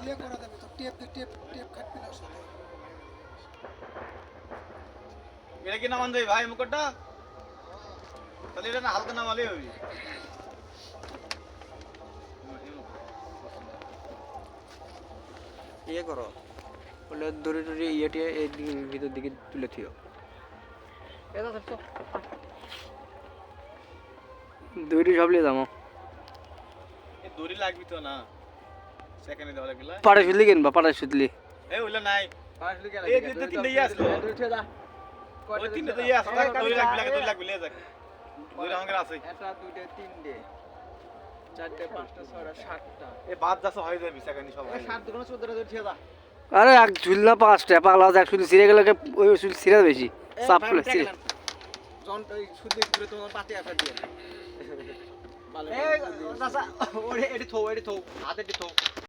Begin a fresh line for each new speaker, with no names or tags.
ইয়ে করা যাবে তো টেপ টেপ টেপ কাটবি না সাথে
এটা কি নামান দেই ভাই মুকুটটা তাহলে এটা না হালকা নামালেই হবে
ইয়ে করো বলে দড়ি টড়ি ইয়েটি এই ভিতর দিকে তুলে থিও দড়ি সব নিয়ে যাবো
এই দড়ি লাগবি তো না সেকেন্ডে দেওয়া লাগলা
পাড়ে শুধলি কিনবা পাড়ে শুধলি
এই ওইলা নাই
পাড়ে শুধলি
এই দুটো তিনটে ইয়ে আসলো ওই তিনটে তো ইয়ে আসলো দড়ি লাগবি লে যাক দড়ি আমাদের আছে
এটা দুইটা তিনটে চারটে পাঁচটা ছয়টা সাতটা
এই বাদ যাচ্ছে হয়ে যাবে সেকেন্ডে সব
এই সাত দুগুণ 14টা দড়ি ছেড়ে দাও
আরে এক ঝুল না পাঁচটা পাগলা এক শুধু ছিঁড়ে গেলে ওই শুধু ছিঁড়ে বেশি চাপ করে ছিঁড়ে
জন এই শুধু ঘুরে তোমার পাতে আসা দিয়ে এই দাদা ওরে এডি থো হাতে এডি থো